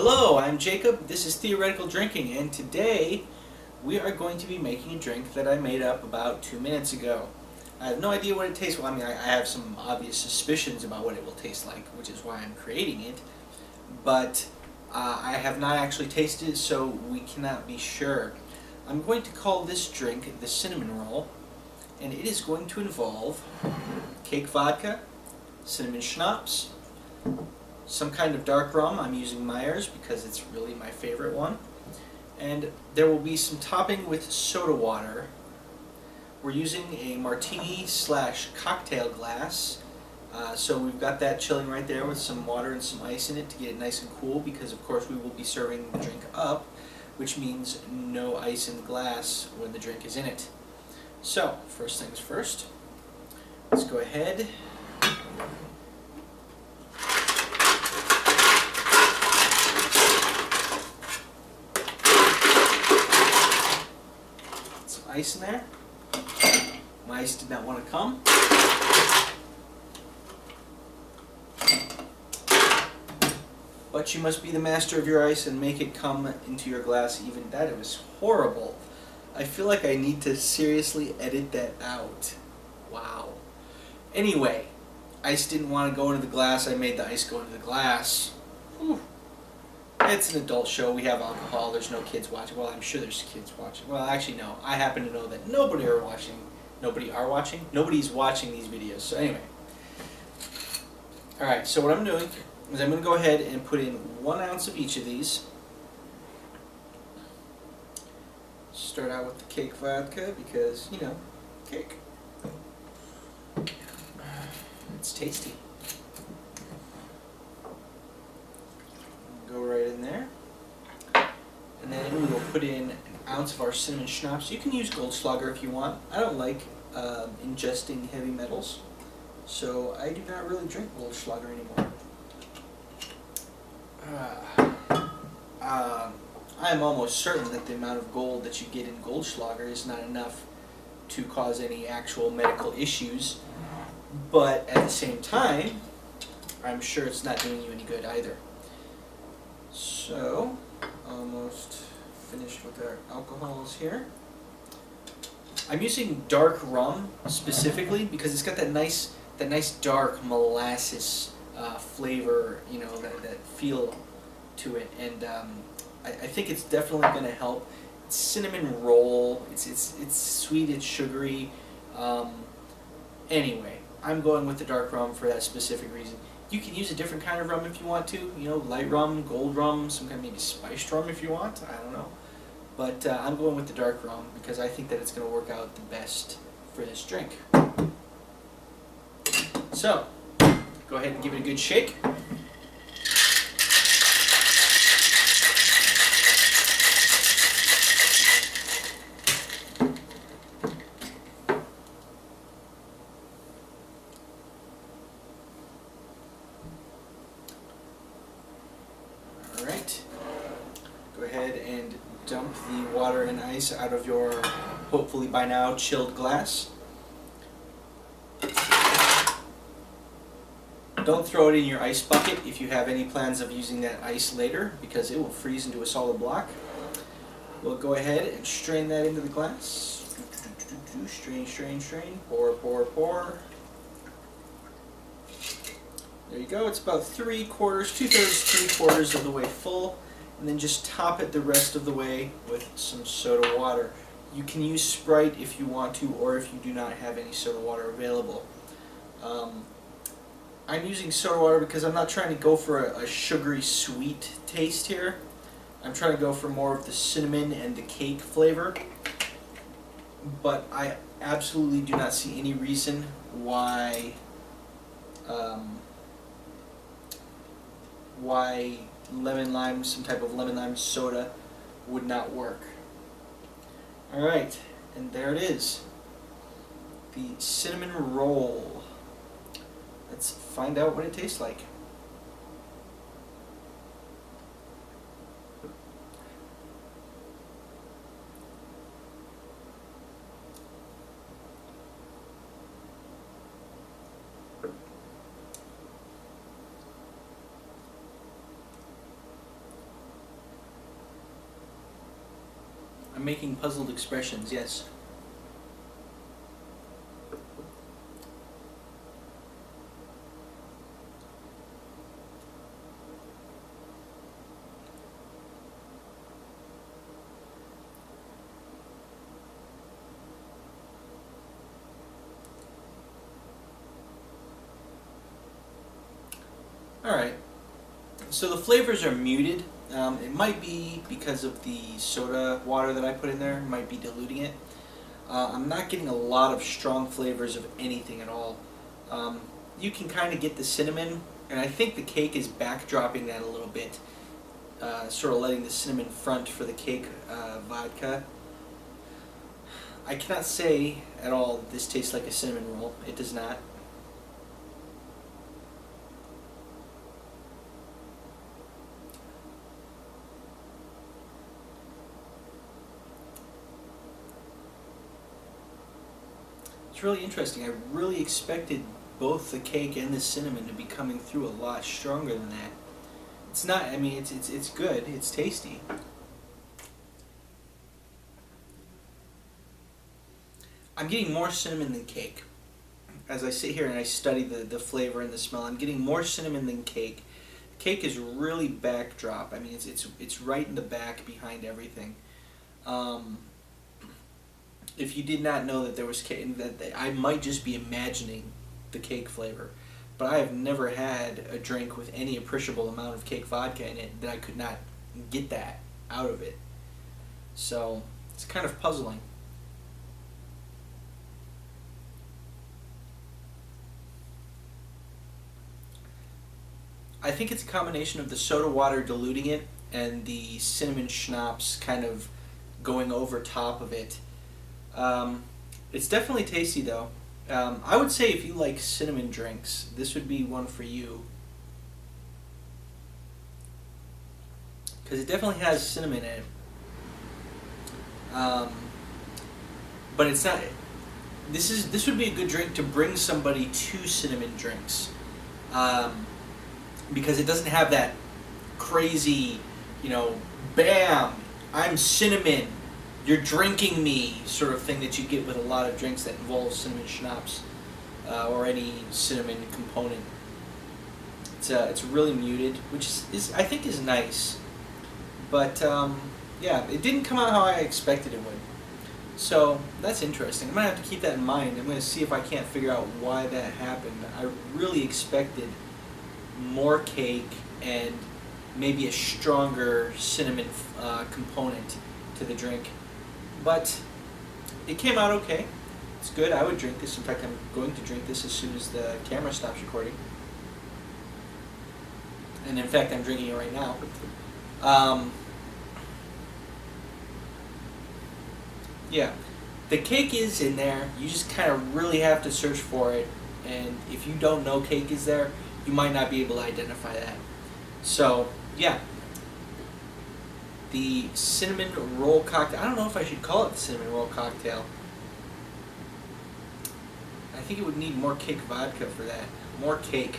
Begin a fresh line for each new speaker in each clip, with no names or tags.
Hello, I'm Jacob. This is Theoretical Drinking, and today we are going to be making a drink that I made up about 2 minutes ago. I have no idea what it tastes like. I have some obvious suspicions about what it will taste like, which is why I'm creating it, but I have not actually tasted it, so we cannot be sure. I'm going to call this drink the Cinnamon Roll, and it is going to involve Cake Vodka, Cinnamon Schnapps, some kind of dark rum. I'm using Myers because it's really my favorite one. And there will be some topping with soda water. We're using a martini / cocktail glass. So we've got that chilling right there with some water and some ice in it to get it nice and cool, because of course we will be serving the drink up, which means no ice in the glass when the drink is in it. So first things first, let's go ahead . Ice in there. My ice did not want to come. But you must be the master of your ice and make it come into your glass. Even that, it was horrible. I feel like I need to seriously edit that out. Wow. Anyway, ice didn't want to go into the glass. I made the ice go into the glass. Whew. It's an adult show. We have alcohol. There's no kids watching. Well, I'm sure there's kids watching. Well, actually, no. I happen to know that nobody's watching these videos. So anyway. Alright, so what I'm doing is I'm going to go ahead and put in 1 ounce of each of these. Start out with the Cake Vodka because, you know, cake. It's tasty. Go right in there, and then we will put in 1 ounce of our Cinnamon Schnapps. You can use Goldschlager if you want. I don't like ingesting heavy metals, so I do not really drink Goldschlager anymore. I am almost certain that the amount of gold that you get in Goldschlager is not enough to cause any actual medical issues, but at the same time, I'm sure it's not doing you any good either. So, almost finished with our alcohols here. I'm using Dark Rum specifically because it's got that nice dark molasses flavor, you know, that feel to it, and I think it's definitely going to help. It's cinnamon roll. It's sweet. It's sugary. Anyway, I'm going with the Dark Rum for that specific reason. You can use a different kind of rum if you want to, you know, light rum, gold rum, some kind of maybe spiced rum if you want, I don't know. But I'm going with the dark rum because I think that it's going to work out the best for this drink. So, go ahead and give it a good shake. Go ahead and dump the water and ice out of your, hopefully by now, chilled glass. Don't throw it in your ice bucket if you have any plans of using that ice later, because it will freeze into a solid block. We'll go ahead and strain that into the glass. Strain, strain, strain. Pour, pour, pour. There you go. It's about 2/3, 3/4 of the way full. And then just top it the rest of the way with some soda water. You can use Sprite if you want to, or if you do not have any soda water available. I'm using soda water because I'm not trying to go for a sugary sweet taste here. I'm trying to go for more of the cinnamon and the cake flavor. But I absolutely do not see any reason why lemon lime, some type of lemon lime soda would not work. Alright, and there it is. The cinnamon roll. Let's find out what it tastes like. making puzzled expressions, yes. Alright, so the flavors are muted. It might be because of the soda water that I put in there, might be diluting it. I'm not getting a lot of strong flavors of anything at all. You can kind of get the cinnamon, and I think the cake is backdropping that a little bit, sort of letting the cinnamon front for the cake vodka. I cannot say at all that this tastes like a cinnamon roll. It does not. It's really interesting. I really expected both the cake and the cinnamon to be coming through a lot stronger than that. It's not. I mean, it's good. It's tasty. I'm getting more cinnamon than cake. As I sit here and I study the flavor and the smell, I'm getting more cinnamon than cake. Cake is really backdrop. I mean, it's right in the back behind everything. If you did not know that there was cake, that I might just be imagining the cake flavor, but I have never had a drink with any appreciable amount of cake vodka in it that I could not get that out of it. So it's kind of puzzling. I think it's a combination of the soda water diluting it and the cinnamon schnapps kind of going over top of it. It's definitely tasty though. I would say if you like cinnamon drinks, this would be one for you. Because it definitely has cinnamon in it. But it's not... This would be a good drink to bring somebody to cinnamon drinks. Because it doesn't have that crazy, you know, bam, I'm cinnamon, you're drinking me sort of thing that you get with a lot of drinks that involve cinnamon schnapps or any cinnamon component. It's really muted, which is I think is nice, but yeah, it didn't come out how I expected it would. So that's interesting. I'm gonna have to keep that in mind. I'm gonna see if I can't figure out why that happened. I really expected more cake and maybe a stronger cinnamon component to the drink. But it came out okay. It's good. I would drink this. In fact, I'm going to drink this as soon as the camera stops recording. And in fact, I'm drinking it right now. Yeah, the cake is in there. You just kind of really have to search for it. And if you don't know cake is there, you might not be able to identify that. So, yeah. The cinnamon roll cocktail. I don't know if I should call it the cinnamon roll cocktail. I think it would need more cake vodka for that. More cake.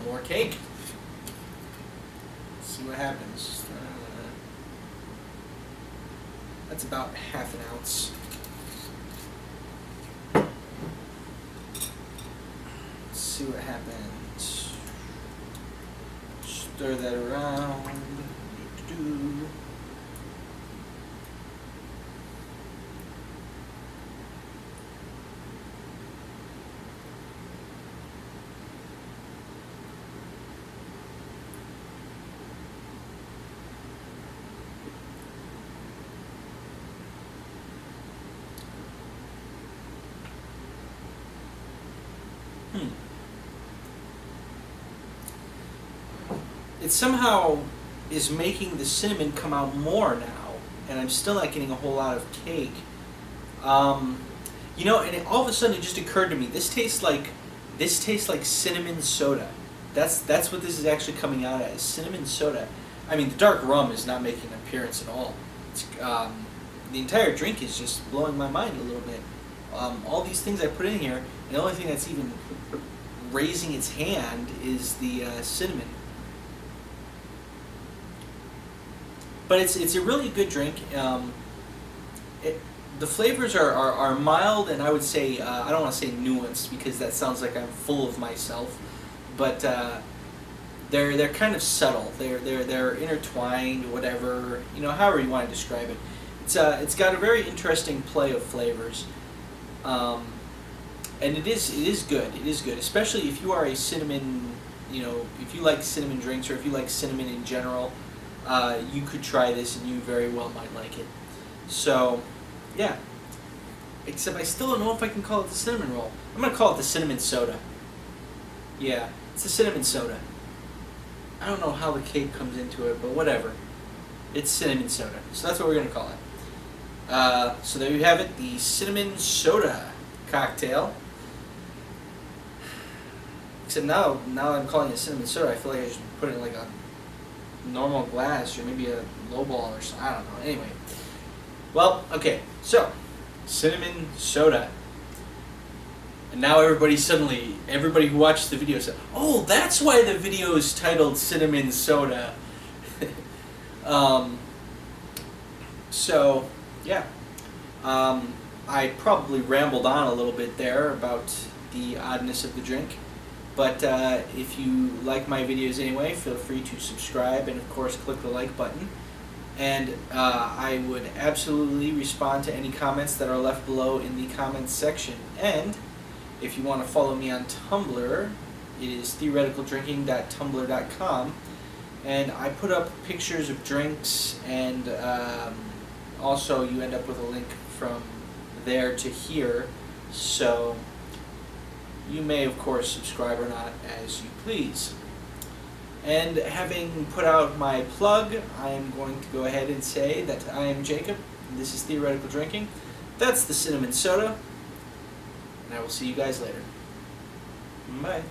More cake. Let's see what happens. That's about half an ounce. Let's see what happens. Stir that around. It somehow is making the cinnamon come out more now, and I'm still not getting a whole lot of cake. You know, and all of a sudden it just occurred to me, this tastes like cinnamon soda. That's what this is actually coming out as, cinnamon soda. I mean, the dark rum is not making an appearance at all. It's, the entire drink is just blowing my mind a little bit. All these things I put in here, and the only thing that's even raising its hand is the cinnamon. but it's a really good drink. The flavors are mild, and I would say I don't want to say nuanced because that sounds like I'm full of myself, but they're kind of subtle. They're intertwined, whatever, however you want to describe it. It's got a very interesting play of flavors, and it is good. It is good, especially if you are a cinnamon. If you like cinnamon drinks or if you like cinnamon in general, you could try this and you very well might like it. So, yeah. Except I still don't know if I can call it the cinnamon roll. I'm going to call it the cinnamon soda. Yeah, it's a cinnamon soda. I don't know how the cake comes into it, but whatever. It's cinnamon soda. So that's what we're going to call it. So there you have it, the cinnamon soda cocktail. Except now I'm calling it cinnamon soda, I feel like I should put it in like a normal glass or maybe a lowball or something. I don't know. Anyway. Well, okay. So, cinnamon soda. And now everybody who watched the video said, "Oh, that's why the video is titled Cinnamon Soda." So, yeah. I probably rambled on a little bit there about the oddness of the drink. But if you like my videos anyway, feel free to subscribe and, of course, click the like button. And I would absolutely respond to any comments that are left below in the comments section. And if you want to follow me on Tumblr, it is theoreticaldrinking.tumblr.com. And I put up pictures of drinks, and also you end up with a link from there to here. So you may, of course, subscribe or not, as you please. And having put out my plug, I am going to go ahead and say that I am Jacob, and this is Theoretical Drinking. That's the cinnamon soda, and I will see you guys later. Bye.